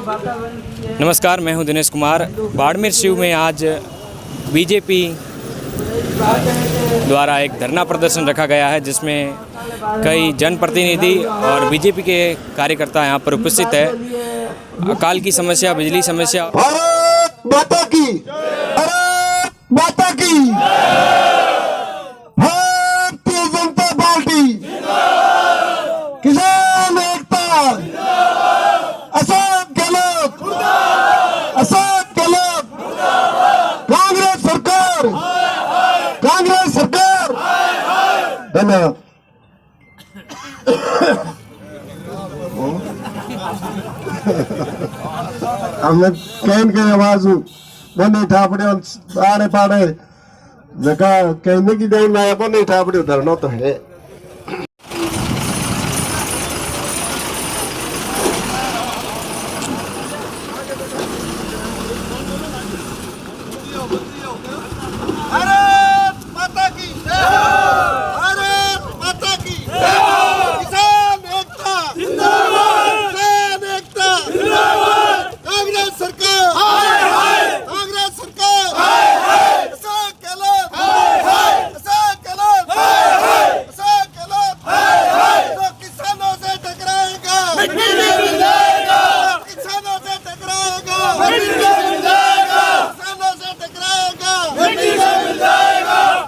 नमस्कार, मैं हूं दिनेश कुमार। बाड़मेर शिव में आज बीजेपी द्वारा एक धरना प्रदर्शन रखा गया है, जिसमें कई जनप्रतिनिधि और बीजेपी के कार्यकर्ता यहां पर उपस्थित है। अकाल की समस्या, बिजली समस्या, भारत माता की, भारत माता की, भारतीय जनता पार्टी, किसान एकता, अशोक गहलोत, अशोक गहलोत, कांग्रेस सरकार, कांग्रेस सरकार। धन्यवाद। हमने कहन के आवाज बने ठापड़े आड़े पाड़े जगह कहने की देन ना बने ठापड़े धरना तो है। भारत माता की, भारत माता की, किसान एकता जिंदाबाद, किसान एकता जिंदाबाद, कांग्रेस सरकार, कांग्रेस सरकार, अशोक गहलोत, अशोक गहलोत, अशोक गहलोत, जो किसानों से टकराएगा, किसानों से टकराएगा, किसानों से टकराएगा,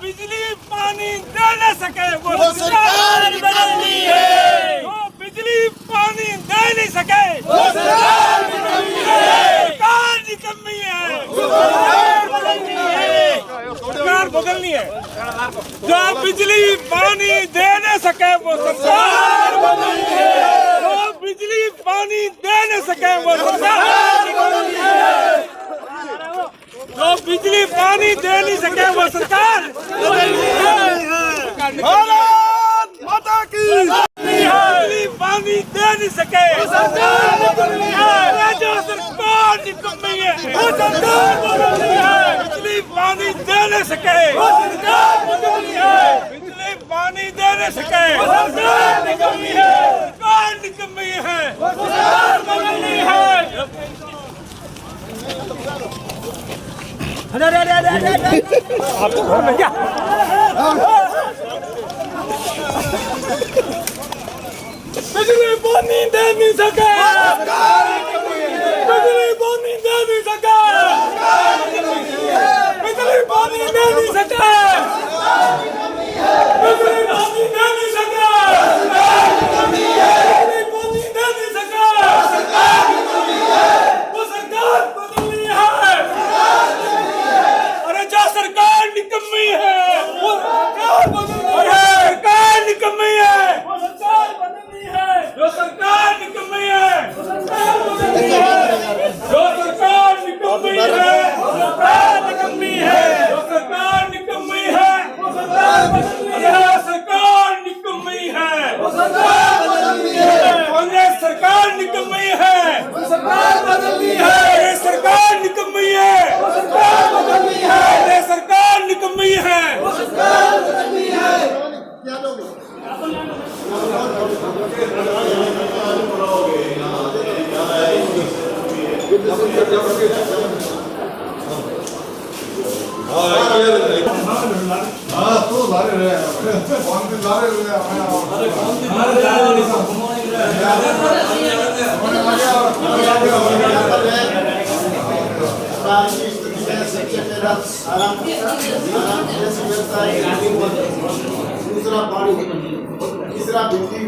बिजली पानी दे न सके वो सरकार निकलनी है, वो बिजली पानी दे नहीं सके वो सरकार निकलनी है, सरकार निकम्मी है, सरकार बदलनी है, सरकार बदलनी है। जो बिजली पानी दे न सके वो सरकार बदलनी है, जो बिजली पानी दे न सके वो सरकार बदलनी है, जो बिजली पानी दे नहीं सके वो सरकार भारत माता की, बिजली पानी दे नहीं सके सरकार बदलनी है, जो सरकार निकम्मी है, सरकार बदलनी है, बिजली पानी दे नहीं सके सरकार बदलनी है, बिजली पानी दे नहीं सके सरकार निकलनी है, सरकार निकम्मी है, सरकार बदलनी है। आपको घर में क्या बिजली पानी दे नहीं सके, बिजली पानी दे नहीं सके, बिजली पानी दे नहीं सके, बिजली पानी दे नहीं सके, बिजली पानी दे नहीं सके, वो सरकार बदलनी है। अरे जो सरकार निकम्मी है वो सरकार बदलनी है, सरकार निकम्मी है वो सरकार बदलनी है, जो सरकार निकम्मी है वो सरकार बदलनी है, जो सरकार निकम्मी है वो सरकार निकम्मी है, जो सरकार निकम्मी है वो सरकार बदलनी है, सरकार निकम्मी है वो सरकार बदलनी है, कांग्रेस सरकार निकम्मी है वो सरकार बदलनी है, सरकार निकम्मी है वो सरकार बदलनी है, सरकार निकम्मी है वो सरकार बदलनी है। दूसरा पानी, तीसरा बिजली,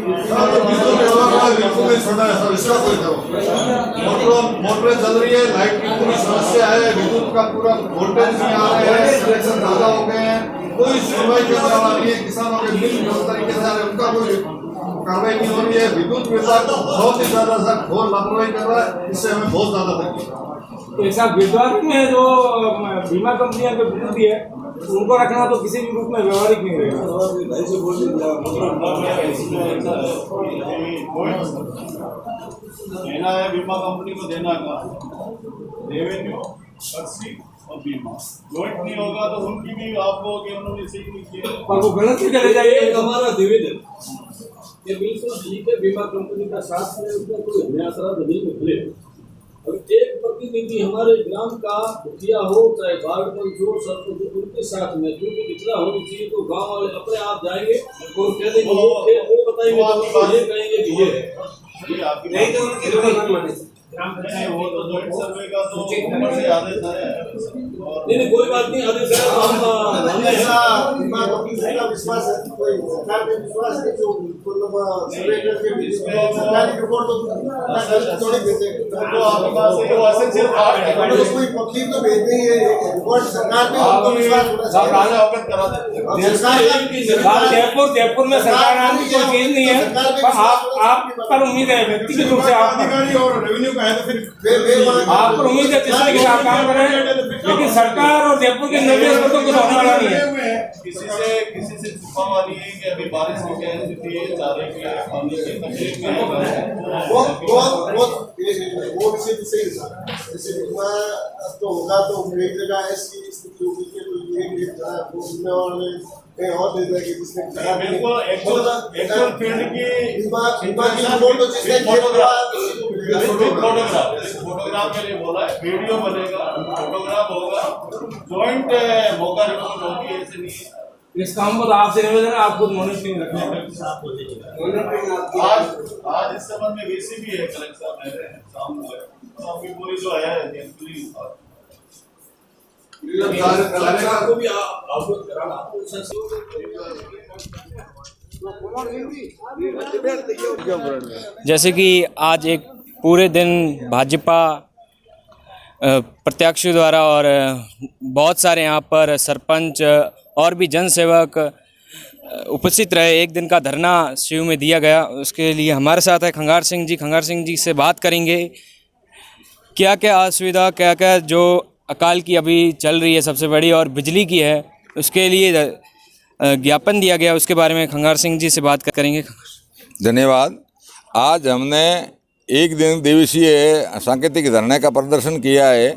मोटरें चल रही है, लाइट की पूरी समस्या है, विद्युत का पूरा वोल्टेज नहीं आ रहा है, कनेक्शन ज्यादा हो गए हैं, कोई सुनवाई करने वाला नहीं है, किसानों के बिल जिस तरीके से आ रहे हैं उनका कोई कार्रवाई नहीं हो रही है। विद्युत विभाग बहुत ही ज्यादा घोर लापरवाही कर रहा है, इससे हमें बहुत ज्यादा तकलीफ है। तो ऐसा विद्वान में जो बीमा कंपनियां जो विरोधी है उनको रखना तो किसी भी रूप में व्यवहारिक नहीं रहेगा। देना है बीमा कंपनी को, देना का रेवेन्यू, टैक्सी और बीमा जॉइंट नहीं होगा तो उनकी भी आप लोग उन्होंने सीखनी चाहिए, पर वो गलत ही चले जाएंगे। हमारा निवेदन ये बिल्कुल ठीक है, बीमा कंपनी का साथ है, उसमें कोई नया सरा बिल में खुले प्रतिनिधि हमारे ग्राम का मुखिया हो चाहे वार्ड पंच हो सरपंच हो, उनके साथ में क्योंकि पिछड़ा होनी चाहिए तो गांव वाले अपने आप जाएंगे और कह देंगे वो बताएंगे तो ये कहेंगे कि ये नहीं तो उनके ग्राम पंचायत वो तो जॉइंट सर्वे का तो ऊपर से आदेश आया है। नहीं कोई बात नहीं, आदेश आया तो हम ऐसा दिमाग ऑफिसर का विश्वास है, कोई सरकार पे विश्वास है जो मतलब सर्वे करके भी सरकारी रिपोर्ट तो थोड़ी देते तो आपके पास ये एसेंशियल पार्ट है, तो कोई वकील तो भेजते ही है, रिपोर्ट सरकार पे उनको विश्वास होना चाहिए। राजा अवगत करा देते सरकार जयपुर में सरकार नाम की कोई चीज नहीं है, पर आप पर उम्मीद है व्यक्तिगत रूप से आप अधिकारी और रेवेन्यू का है तो फिर आप पर उम्मीद है जिस तरीके से आप काम कर रहे हैं, लेकिन सरकार और जयपुर के निर्देश पर तो कुछ होने वाला नहीं है। किसी से छुपा वाली है कि अभी बारिश की क्या स्थिति है, चारे की पानी की तकलीफ में है। वो विषय तो सही है सर, जैसे बीमा तो होगा तो एक जगह ऐसी स्थिति होगी कि तो और कहीं और दे देगी जिसमें बिल्कुल एक्चुअल फील्ड की बीमा की रिपोर्ट तो जिसने फोटोग्राफ के लिए बोला है, वीडियो बनेगा, फोटोग्राफ होगा, जॉइंट मौका रिपोर्ट होगी, ऐसे नहीं। इस काम को तो आपसे निवेदन है, आप खुद मॉनिटरिंग रखें। आज इस संबंध में वीसी भी है, कलेक्टर साहब रह रहे हैं शाम को, तो आपकी पूरी जो है को भी अवगत कराना। जैसे कि आज एक पूरे दिन भाजपा प्रत्याशियों द्वारा और बहुत सारे यहाँ पर सरपंच और भी जनसेवक उपस्थित रहे, एक दिन का धरना शिव में दिया गया। उसके लिए हमारे साथ है खंगार सिंह जी से बात करेंगे क्या क्या असुविधा, क्या क्या जो अकाल की अभी चल रही है सबसे बड़ी और बिजली की है, उसके लिए ज्ञापन दिया गया, उसके बारे में खंगार सिंह जी से बात करेंगे। धन्यवाद। आज हमने एक दिन दिवसीय सांकेतिक धरने का प्रदर्शन किया है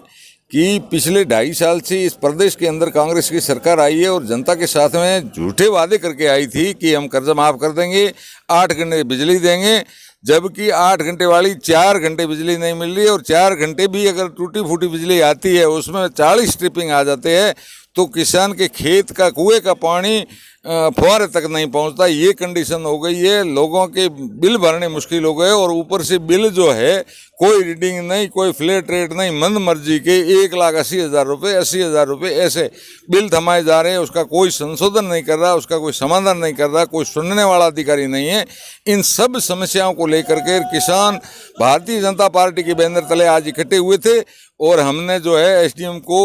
कि पिछले 2.5 साल से इस प्रदेश के अंदर कांग्रेस की सरकार आई है और जनता के साथ में झूठे वादे करके आई थी कि हम कर्जा माफ़ कर देंगे, 8 घंटे बिजली देंगे, जबकि 8 घंटे वाली 4 घंटे बिजली नहीं मिल रही है और 4 घंटे भी अगर टूटी फूटी बिजली आती है उसमें 40 ट्रिपिंग आ जाते हैं तो किसान के खेत का कुएं का पानी फुहारे तक नहीं पहुंचता। ये कंडीशन हो गई है, लोगों के बिल भरने मुश्किल हो गए और ऊपर से बिल जो है कोई रीडिंग नहीं, कोई फ्लैट रेट नहीं, मंद मर्जी के 1,80,000 रुपये 80,000 रुपये ऐसे बिल थमाए जा रहे हैं। उसका कोई संशोधन नहीं कर रहा, उसका कोई समाधान नहीं कर रहा, कोई सुनने वाला अधिकारी नहीं है। इन सब समस्याओं को लेकर के किसान भारतीय जनता पार्टी के बैनर तले आज इकट्ठे हुए थे और हमने जो है एसडीएम को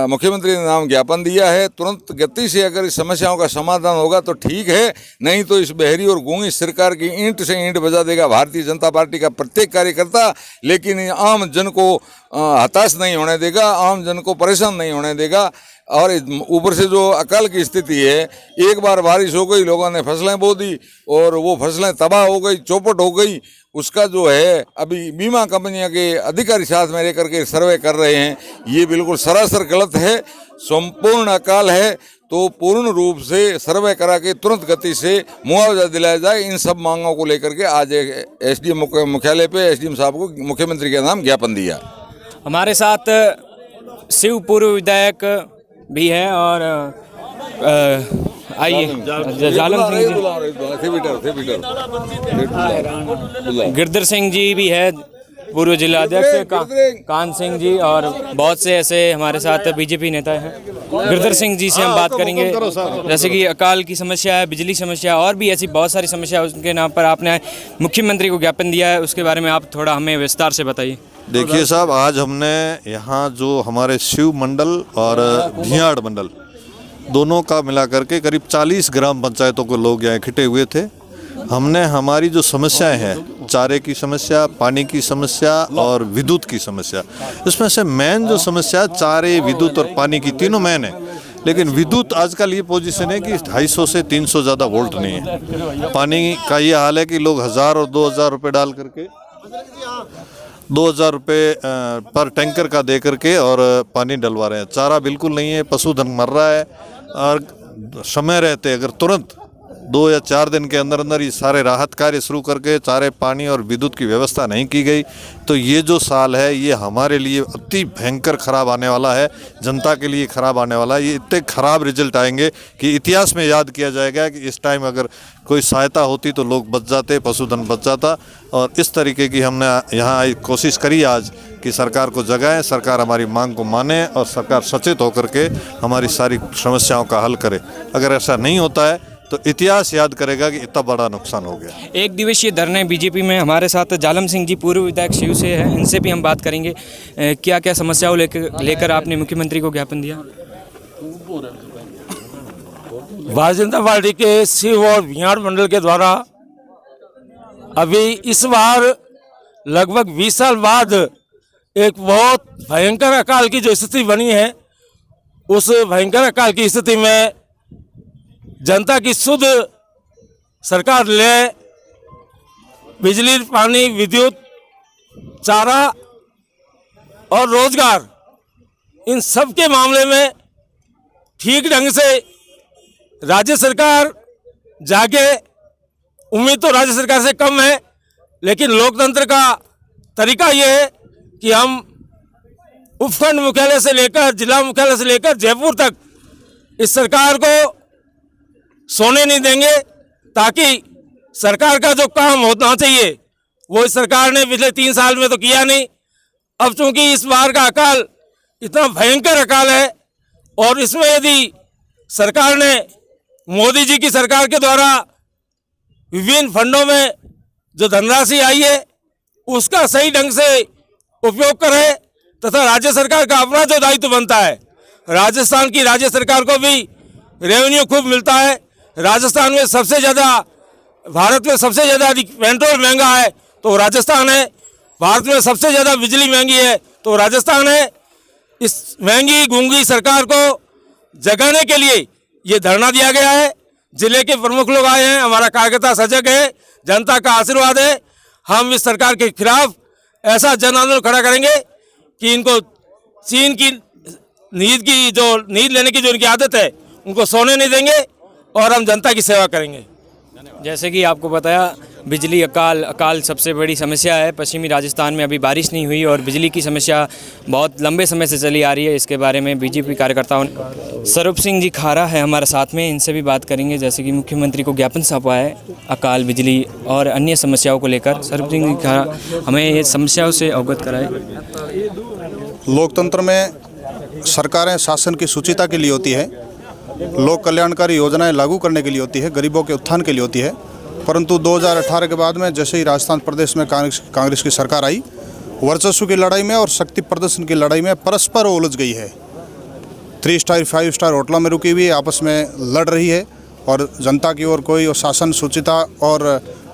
मुख्यमंत्री ने नाम ज्ञापन दिया है। तुरंत गति से अगर इस समस्याओं का समाधान होगा तो ठीक है, नहीं तो इस बहरी और गूंगी सरकार की ईंट से ईंट बजा देगा भारतीय जनता पार्टी का प्रत्येक कार्यकर्ता, लेकिन आम जन को हताश नहीं होने देगा, आम जन को परेशान नहीं होने देगा। और ऊपर से जो अकाल की स्थिति है, एक बार बारिश हो गई, लोगों ने फसलें बो दी और वो फसलें तबाह हो गई, चौपट हो गई। उसका जो है अभी बीमा कंपनियों के अधिकारी साथ में लेकर के सर्वे कर रहे हैं, ये बिल्कुल सरासर गलत है, संपूर्ण अकाल है। तो पूर्ण रूप से सर्वे करा के तुरंत गति से मुआवजा दिलाया जाए। इन सब मांगों को लेकर के आज एसडीएम मुख्यालय पे एसडीएम साहब को मुख्यमंत्री के नाम ज्ञापन दिया। हमारे साथ शिव पूर्व विधायक भी हैं और आइए जालम सिंह जी, गिरधर सिंह जी भी है पूर्व जिला अध्यक्ष, कान सिंह जी और बहुत से ऐसे हमारे साथ बीजेपी नेता हैं। गिरधर सिंह जी से हम बात करेंगे, जैसे कि अकाल की समस्या है, बिजली समस्या और भी ऐसी बहुत सारी समस्या है, उसके नाम पर आपने मुख्यमंत्री को ज्ञापन दिया है, उसके बारे में आप थोड़ा हमें विस्तार से बताइए। देखिए साहब, आज हमने यहाँ जो हमारे शिव मंडल और धियाड़ मंडल दोनों का मिला करके करीब 40 ग्राम पंचायतों के लोग यहाँ इकट्ठे हुए थे। हमने हमारी जो समस्याएं हैं, चारे की समस्या, पानी की समस्या और विद्युत की समस्या, इसमें से मेन जो समस्या चारे, विद्युत और पानी की तीनों मेन है। लेकिन विद्युत आजकल ये पोजीशन है कि 250 से 300 ज़्यादा वोल्ट नहीं है। पानी का ये हाल है कि लोग 1000 और 2000 रुपये डाल करके 2000 रुपये पर टैंकर का दे करके और पानी डलवा रहे हैं। चारा बिल्कुल नहीं है, पशुधन मर रहा है और समय रहते अगर तुरंत 2 या 4 दिन के अंदर अंदर ये सारे राहत कार्य शुरू करके चारे, पानी और विद्युत की व्यवस्था नहीं की गई तो ये जो साल है ये हमारे लिए अति भयंकर खराब आने वाला है, जनता के लिए खराब आने वाला है। ये इतने खराब रिजल्ट आएंगे कि इतिहास में याद किया जाएगा कि इस टाइम अगर कोई सहायता होती तो लोग बच जाते, पशुधन बच जाता। और इस तरीके की हमने यहाँ कोशिश करी आज कि सरकार को जगाएं, सरकार हमारी मांग को माने और सरकार सचेत होकर के हमारी सारी समस्याओं का हल करे। अगर ऐसा नहीं होता है तो इतिहास याद करेगा कि इतना बड़ा नुकसान हो गया। एक दिवसीय धरने बीजेपी में हमारे साथ जालम सिंह जी पूर्व विधायक शिव से हैं, इनसे भी हम बात करेंगे। क्या क्या समस्याओं लेकर आपने मुख्यमंत्री को ज्ञापन दिया? भारतीय जनता पार्टी के शिव और भियाड़ मंडल के द्वारा अभी इस बार लगभग 20 साल बाद एक बहुत भयंकर अकाल की जो स्थिति बनी है, उस भयंकर अकाल की स्थिति में जनता की शुद्ध सरकार ले बिजली, पानी, विद्युत, चारा और रोजगार, इन सब के मामले में ठीक ढंग से राज्य सरकार जागे। उम्मीद तो राज्य सरकार से कम है, लेकिन लोकतंत्र का तरीका ये है कि हम उपखंड मुख्यालय से लेकर जिला मुख्यालय से लेकर जयपुर तक इस सरकार को सोने नहीं देंगे, ताकि सरकार का जो काम होना चाहिए वो इस सरकार ने पिछले 3 साल में तो किया नहीं। अब चूंकि इस बार का अकाल इतना भयंकर अकाल है और इसमें यदि सरकार ने मोदी जी की सरकार के द्वारा विभिन्न फंडों में जो धनराशि आई है उसका सही ढंग से उपयोग करे तथा राज्य सरकार का अपना जो दायित्व बनता है, राजस्थान की राज्य सरकार को भी रेवेन्यू खूब मिलता है। राजस्थान में सबसे ज़्यादा, भारत में सबसे ज़्यादा पेट्रोल महंगा है तो राजस्थान है, भारत में सबसे ज़्यादा बिजली महंगी है तो राजस्थान है। इस महंगी गूंगी सरकार को जगाने के लिए ये धरना दिया गया है। जिले के प्रमुख लोग आए हैं, हमारा कार्यकर्ता सजग है, जनता का आशीर्वाद है। हम इस सरकार के खिलाफ ऐसा जन आंदोलन खड़ा करेंगे कि इनको चीन की नींद लेने की जो इनकी आदत है उनको सोने नहीं देंगे और हम जनता की सेवा करेंगे। जैसे कि आपको बताया, बिजली अकाल सबसे बड़ी समस्या है। पश्चिमी राजस्थान में अभी बारिश नहीं हुई और बिजली की समस्या बहुत लंबे समय से चली आ रही है। इसके बारे में बीजेपी कार्यकर्ताओं स्वरूप सिंह जी खारा है हमारे साथ में, इनसे भी बात करेंगे। जैसे कि मुख्यमंत्री को ज्ञापन सौंपा है अकाल, बिजली और अन्य समस्याओं को लेकर। स्वरूप सिंह जी खारा हमें ये समस्याओं से अवगत कराए। लोकतंत्र में सरकारें शासन की शुचिता के लिए होती है, लोक कल्याणकारी योजनाएं लागू करने के लिए होती है, गरीबों के उत्थान के लिए होती है। परंतु 2018 के बाद में जैसे ही राजस्थान प्रदेश में कांग्रेस की सरकार आई, वर्चस्व की लड़ाई में और शक्ति प्रदर्शन की लड़ाई में परस्पर उलझ गई है। 3 स्टार 5 स्टार होटलों में रुकी हुई आपस में लड़ रही है और जनता की ओर कोई शासन शुचिता और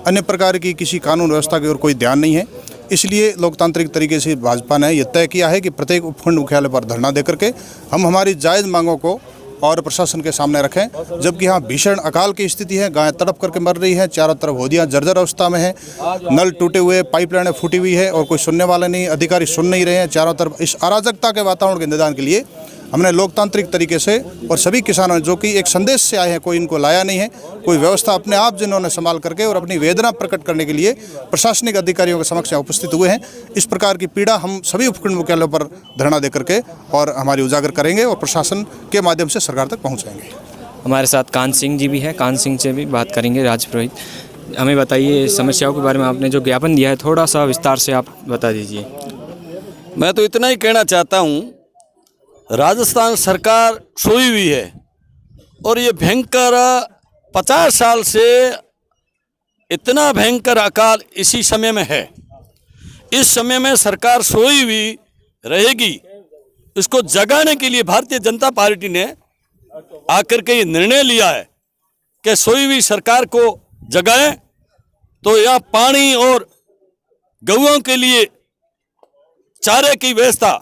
अन्य प्रकार की किसी कानून व्यवस्था की ओर कोई ध्यान नहीं है। इसलिए लोकतांत्रिक तरीके से भाजपा ने यह तय किया है कि प्रत्येक उपखंड मुख्यालय पर धरना देकर के हम हमारी जायज़ मांगों को और प्रशासन के सामने रखें। जबकि यहाँ भीषण अकाल की स्थिति है, गायें तड़प करके मर रही हैं, चारों तरफ होदियाँ जर्जर अवस्था में हैं, नल टूटे हुए, पाइपलाइनें फूटी हुई है और कोई सुनने वाले नहीं, अधिकारी सुन नहीं रहे हैं। चारों तरफ इस अराजकता के वातावरण के निदान के लिए हमने लोकतांत्रिक तरीके से और सभी किसानों जो कि एक संदेश से आए हैं, कोई इनको लाया नहीं है, कोई व्यवस्था अपने आप जिन्होंने संभाल करके और अपनी वेदना प्रकट करने के लिए प्रशासनिक अधिकारियों के समक्ष उपस्थित हुए हैं। इस प्रकार की पीड़ा हम सभी उपखंड मुख्यालयों पर धरना दे करके और हमारी उजागर करेंगे और प्रशासन के माध्यम से सरकार तक पहुँचाएंगे। हमारे साथ कान सिंह जी भी हैं, कान सिंह से भी बात करेंगे। राजपुरोहित, हमें बताइए समस्याओं के बारे में, आपने जो ज्ञापन दिया है थोड़ा सा विस्तार से आप बता दीजिए। मैं तो इतना ही कहना चाहता हूँ, राजस्थान सरकार सोई हुई है और ये भयंकर 50 साल से इतना भयंकर अकाल इसी समय में है। इस समय में सरकार सोई हुई रहेगी। इसको जगाने के लिए भारतीय जनता पार्टी ने आकर के ये निर्णय लिया है कि सोई हुई सरकार को जगाएं। तो यहाँ पानी और गौओं के लिए चारे की व्यवस्था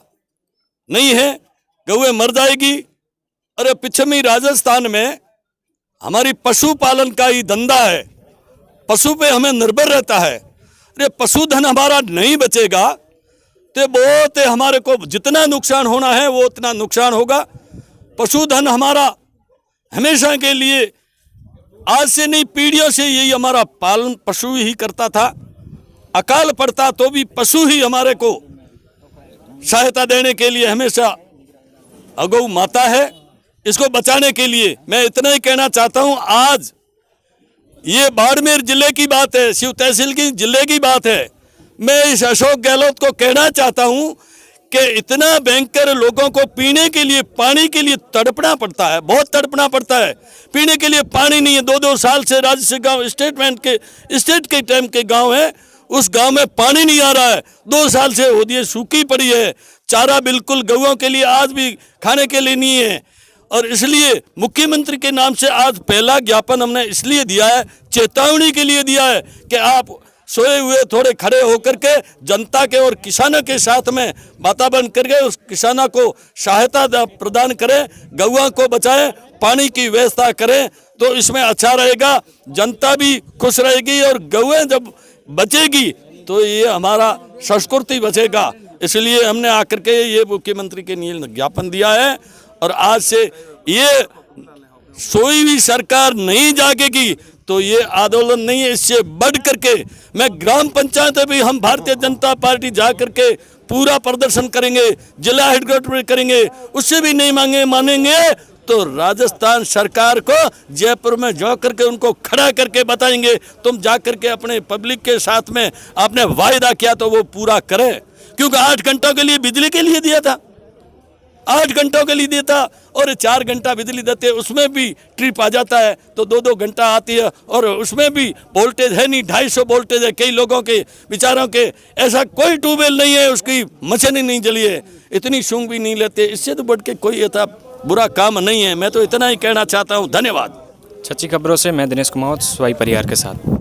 नहीं है, गौएं मर जाएगी। अरे पश्चिमी राजस्थान में हमारी पशुपालन का ही धंधा है, पशु पे हमें निर्भर रहता है। अरे पशुधन हमारा नहीं बचेगा तो बहुत हमारे को जितना नुकसान होना है वो उतना नुकसान होगा। पशुधन हमारा हमेशा के लिए आज से नहीं, पीढ़ियों से यही हमारा पालन पशु ही करता था। अकाल पड़ता तो भी पशु ही हमारे को सहायता देने के लिए हमेशा अगौ माता है। इसको बचाने के लिए मैं इतना ही कहना चाहता हूं। आज ये बाड़मेर जिले की बात है, शिव तहसील की जिले की बात है। मैं इस अशोक गहलोत को कहना चाहता हूं कि इतना भयंकर लोगों को पीने के लिए, पानी के लिए तड़पना पड़ता है, बहुत तड़पना पड़ता है। पीने के लिए पानी नहीं है। 2-2 साल से राज्य से गाँव स्टेट के टाइम के गाँव है, उस गांव में पानी नहीं आ रहा है। 2 साल से होदियाँ सूखी पड़ी है। चारा बिल्कुल गौओं के लिए आज भी खाने के लिए नहीं है। और इसलिए मुख्यमंत्री के नाम से आज पहला ज्ञापन हमने इसलिए दिया है, चेतावनी के लिए दिया है कि आप सोए हुए थोड़े खड़े होकर के जनता के और किसानों के साथ में वातावरण करके उस किसानों को सहायता प्रदान करें, गौओं को बचाएं, पानी की व्यवस्था करें, तो इसमें अच्छा रहेगा। जनता भी खुश रहेगी और गौएं जब बचेगी तो ये हमारा संस्कृति बचेगा। इसलिए हमने आकर के ये मुख्यमंत्री के लिए ज्ञापन दिया है। और आज से ये सोई हुई सरकार नहीं जागेगी तो ये आंदोलन नहीं है, इससे बढ़ करके मैं ग्राम पंचायत में भी हम भारतीय जनता पार्टी जा करके पूरा प्रदर्शन करेंगे, जिला हेडक्वार्टर करेंगे। उससे भी नहीं मानेंगे तो राजस्थान सरकार को जयपुर में जा करके उनको खड़ा करके बताएंगे, तुम जा करके अपने पब्लिक के साथ में आपने वायदा किया तो वो पूरा करें। क्योंकि 8 घंटों के लिए बिजली के लिए दिया था, 8 घंटों के लिए दिया था, और 4 घंटा बिजली देते हैं, उसमें भी ट्रिप आ जाता है तो 2-2 घंटा आती है। और उसमें भी वोल्टेज है नहीं, 250 वोल्टेज है। कई लोगों के बेचारों के ऐसा कोई ट्यूबवेल नहीं है, उसकी मशीन ही नहीं जली है, इतनी सूंघ भी नहीं लेते। इससे तो बढ़ के कोई ऐसा बुरा काम नहीं है। मैं तो इतना ही कहना चाहता हूँ। धन्यवाद। सच्ची खबरों से मैं दिनेश कुमार, सवाई परिवार के साथ।